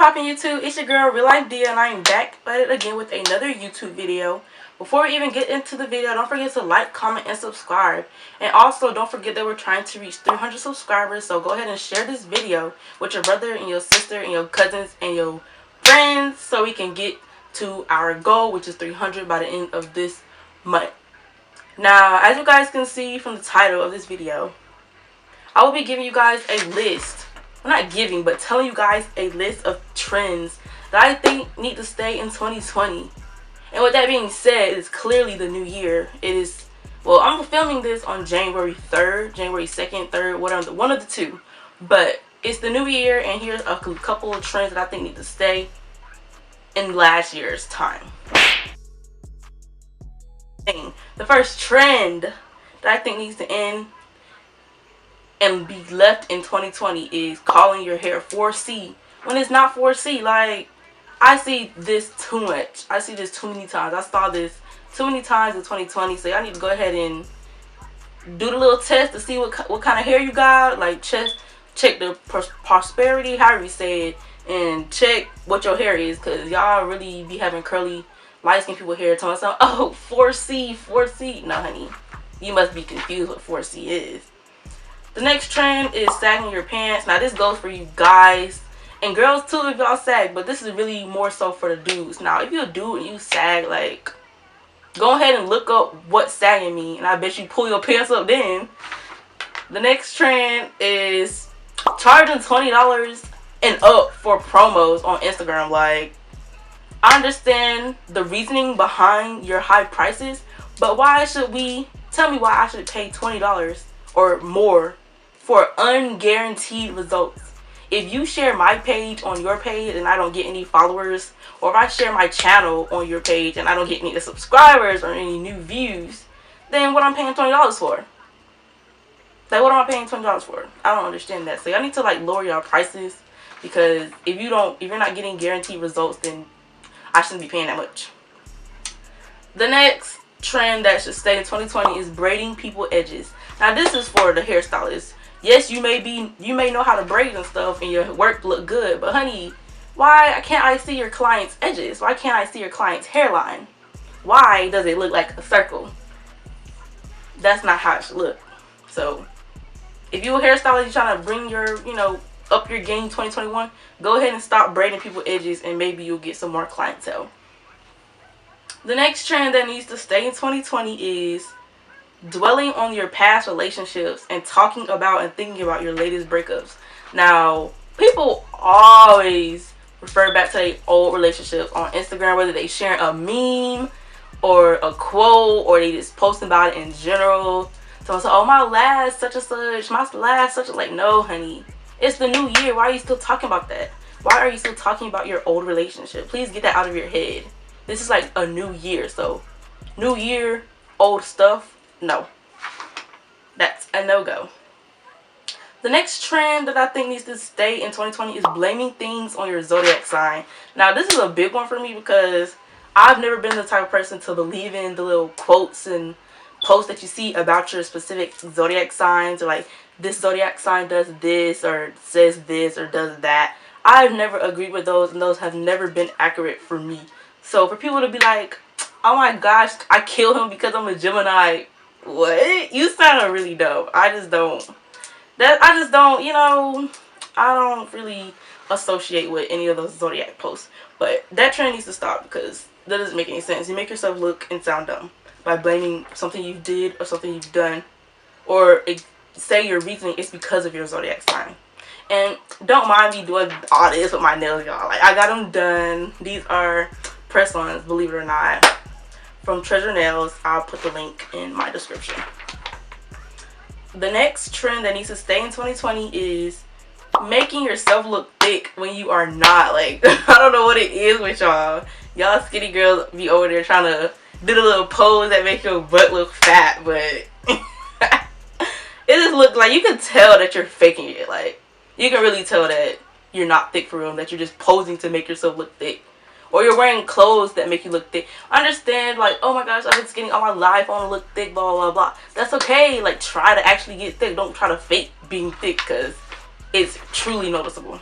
poppin' YouTube? It's your girl Real Life Dia, and I am back at it again with another YouTube video. Before we even get into the video, don't forget to like, comment, and subscribe. And also, don't forget that we're trying to reach 300 subscribers, so go ahead and share this video with your brother and your sister and your cousins and your friends so we can get to our goal, which is 300 by the end of this month. Now, as you guys can see from the title of this video, I will be giving you guys a list. I'm not giving, but telling you guys a list of trends that I think need to stay in 2020. And with that being said, it's clearly the new year. It is, well, I'm filming this on January 3rd, January 2nd, 3rd, whatever, one of the two. But it's the new year, and here's a couple of trends that I think need to stay in last year's time. The first trend that I think needs to end and be left in 2020 is calling your hair 4C when it's not 4C. Like, I see this too much. I see this too many times. I saw this too many times in 2020. So I need to go ahead and do the little test to see what kind of hair you got. Like, check the prosperity, however you say it, and check what your hair is, because y'all really be having curly, light-skinned people hair telling us, oh, 4C, 4C. No, honey, you must be confused what 4C is. The next trend is sagging your pants. Now, this goes for you guys and girls too if y'all sag, but this is really more so for the dudes. Now, if you're a dude and you sag, like, go ahead and look up what sagging means, and I bet you pull your pants up then. The next trend is charging $20 and up for promos on Instagram. Like, I understand the reasoning behind your high prices, but why should we, tell me why I should pay $20 or more for unguaranteed results? If you share my page on your page and I don't get any followers, or if I share my channel on your page and I don't get any subscribers or any new views, then what I'm paying $20 for? Like, what am I paying $20 for? I don't understand that. So y'all need to, like, lower your prices, because if you're not getting guaranteed results, then I shouldn't be paying that much. The next trend that should stay in 2020 is braiding people edges. Now, this is for the hairstylists. Yes, you may know how to braid and stuff and your work look good, but honey, why can't I see your client's edges? Why can't I see your client's hairline? Why does it look like a circle? That's not how it should look. So if you're a hairstylist, you're trying to bring your, up your game 2021, go ahead and stop braiding people edges, and maybe you'll get some more clientele. The next trend that needs to stay in 2020 is dwelling on your past relationships and talking about and thinking about your latest breakups. Now, people always refer back to their old relationships on Instagram, whether they share a meme or a quote, or they just posting about it in general. So it's like, oh, my last such and such, my last such and, like, no, honey, it's the new year. Why are you still talking about that? Why are you still talking about your old relationship? Please get that out of your head. This is like a new year, so new year, old stuff, no. That's a no-go. The next trend that I think needs to stay in 2020 is blaming things on your zodiac sign. Now, this is a big one for me, because I've never been the type of person to believe in the little quotes and posts that you see about your specific zodiac signs, or like, this zodiac sign does this or says this or does that. I've never agreed with those, and those have never been accurate for me. So for people to be like, oh my gosh, I killed him because I'm a Gemini, what? You sound really dope. I just don't, I don't really associate with any of those zodiac posts. But that trend needs to stop, because that doesn't make any sense. You make yourself look and sound dumb by blaming something you did or something you've done, or say your reasoning is because of your zodiac sign. And don't mind me doing all this with my nails, y'all. Like, I got them done. These are press-ons, believe it or not, from Treasure Nails. I'll put the link in my description. The next trend that needs to stay in 2020 is making yourself look thick when you are not. Like, I don't know what it is with y'all. Y'all skinny girls be over there trying to do the little pose that make your butt look fat, but it just looks like, you can tell that you're faking it. Like, you can really tell that you're not thick for real, that you're just posing to make yourself look thick. Or you're wearing clothes that make you look thick. I understand, like, oh my gosh, I've been skinny all my life, I want to look thick, blah, blah, blah. That's okay. Like, try to actually get thick. Don't try to fake being thick, because it's truly noticeable.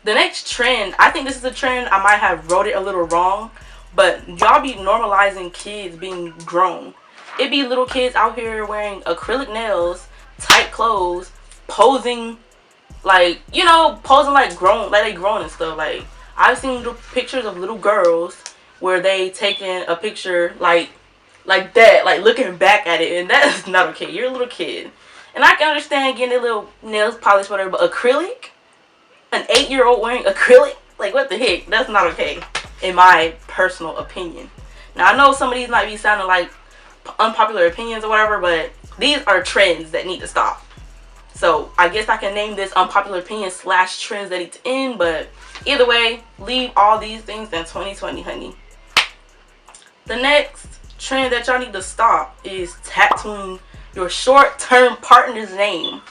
The next trend, I think this is a trend, I might have wrote it a little wrong, but y'all be normalizing kids being grown. It be little kids out here wearing acrylic nails, tight clothes, posing like, you know, posing like grown, like they grown and stuff. Like, I've seen pictures of little girls where they taking a picture like that, like looking back at it, and that is not okay. You're a little kid. And I can understand getting their little nails polished, whatever, but acrylic? An 8-year-old wearing acrylic? Like, what the heck? That's not okay, in my personal opinion. Now, I know some of these might be sounding like unpopular opinions or whatever, but these are trends that need to stop. So, I guess I can name this unpopular opinion / trends that need to end, but either way, leave all these things in 2020, honey. The next trend that y'all need to stop is tattooing your short-term partner's name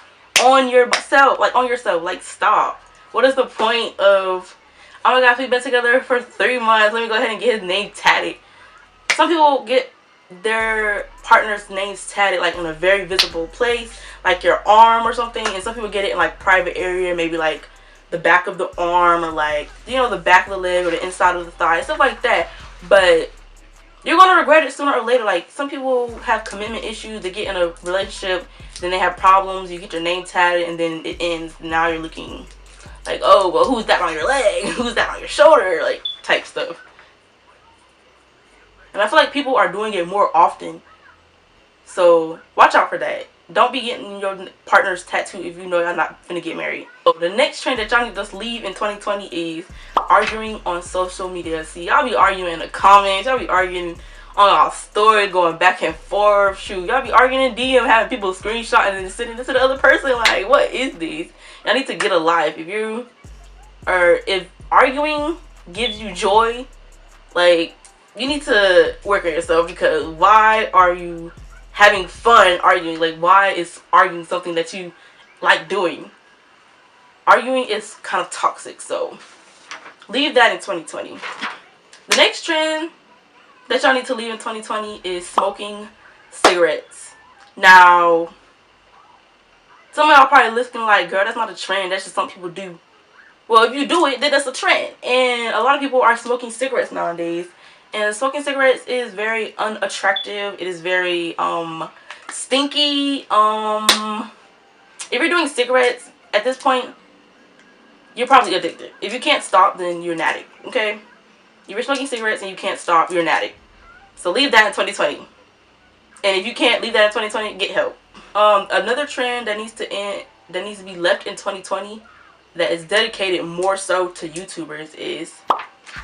on yourself. Like, stop. What is the point of, oh my gosh, we've been together for 3 months, let me go ahead and get his name tatted. Some people get their partner's names tatted like in a very visible place, like your arm or something, and some people get it in like private area, maybe like the back of the arm, or like, you know, the back of the leg or the inside of the thigh, stuff like that. But you're gonna regret it sooner or later. Like, some people have commitment issues, they get in a relationship, then they have problems, you get your name tatted, and then it ends. Now you're looking like, oh, well, who's that on your leg? Who's that on your shoulder? Like, type stuff. And I feel like people are doing it more often. So, watch out for that. Don't be getting your partner's tattoo if you know y'all not finna get married. So, the next trend that y'all need to leave in 2020 is arguing on social media. See, y'all be arguing in the comments. Y'all be arguing on our story, going back and forth. Shoot, y'all be arguing in DM, having people screenshot and then sending this to the other person. Like, what is this? Y'all need to get a life. If arguing gives you joy, like, you need to work on yourself, because why are you having fun arguing? Like, why is arguing something that you like doing? Arguing is kind of toxic, so leave that in 2020. The next trend that y'all need to leave in 2020 is smoking cigarettes. Now, some of y'all probably listening like, girl, that's not a trend, that's just something people do. Well, if you do it, then that's a trend. And a lot of people are smoking cigarettes nowadays. And smoking cigarettes is very unattractive. It is very stinky. If you're doing cigarettes at this point, you're probably addicted. If you can't stop, then you're an addict. Okay? If you're smoking cigarettes and you can't stop, you're an addict. So leave that in 2020. And if you can't leave that in 2020, get help. Another trend that needs to be left in 2020, that is dedicated more so to YouTubers, is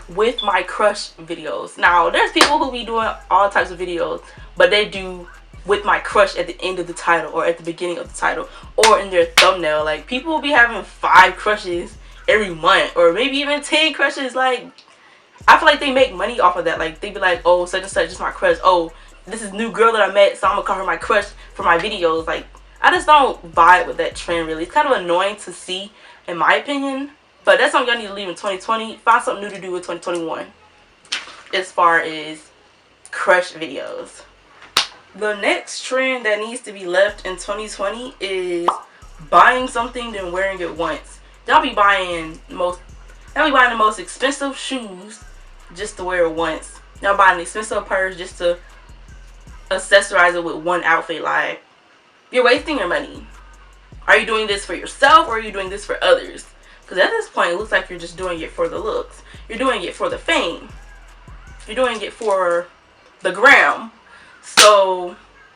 with my crush videos. Now, there's people who be doing all types of videos, but they do with my crush at the end of the title, or at the beginning of the title, or in their thumbnail. Like, people will be having 5 crushes every month, or maybe even 10 crushes. Like, I feel like they make money off of that. Like, they be like, oh, such and such is my crush. Oh, this is a new girl that I met, so I'm gonna call her my crush for my videos. Like, I just don't vibe with that trend, really. It's kind of annoying to see, in my opinion. But that's something y'all need to leave in 2020. Find something new to do in 2021 as far as crush videos. The next trend that needs to be left in 2020 is buying something then wearing it once. Y'all be buying the most expensive shoes just to wear it once. Y'all buying an expensive purse just to accessorize it with one outfit. Like, you're wasting your money. Are you doing this for yourself, or are you doing this for others? Because at this point, it looks like you're just doing it for the looks. You're doing it for the fame. You're doing it for the gram. So,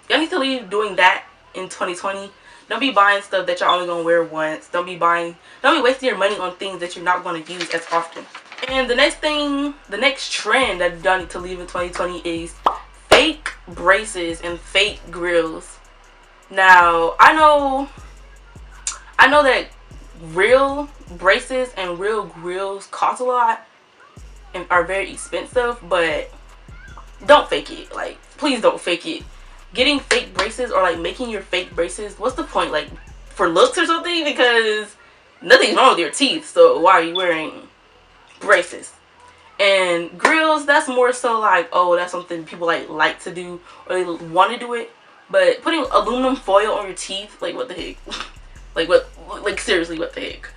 y'all need to leave doing that in 2020. Don't be buying stuff that you're only going to wear once. Don't be wasting your money on things that you're not going to use as often. And the next trend that y'all need to leave in 2020 is fake braces and fake grills. Now, I know that real braces and real grills cost a lot and are very expensive, but don't fake it. Like, please don't fake it. Getting fake braces, or like making your fake braces, what's the point? Like, for looks or something? Because nothing's wrong with your teeth, so why are you wearing braces? And grills, that's more so like, oh, that's something people like to do, or they want to do it. But putting aluminum foil on your teeth, like, what the heck? Like, seriously, what the heck?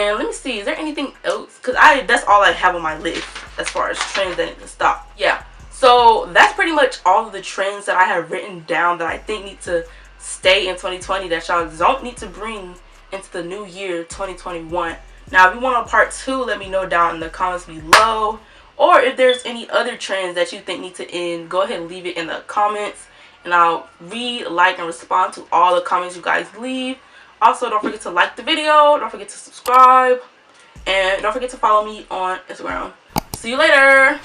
And let me see, is there anything else? Because that's all I have on my list as far as trends that need to stop. Yeah, so that's pretty much all of the trends that I have written down that I think need to stay in 2020 that y'all don't need to bring into the new year 2021. Now, if you want a part 2, let me know down in the comments below. Or if there's any other trends that you think need to end, go ahead and leave it in the comments. And I'll read, like, and respond to all the comments you guys leave. Also, don't forget to like the video. Don't forget to subscribe. And don't forget to follow me on Instagram. See you later.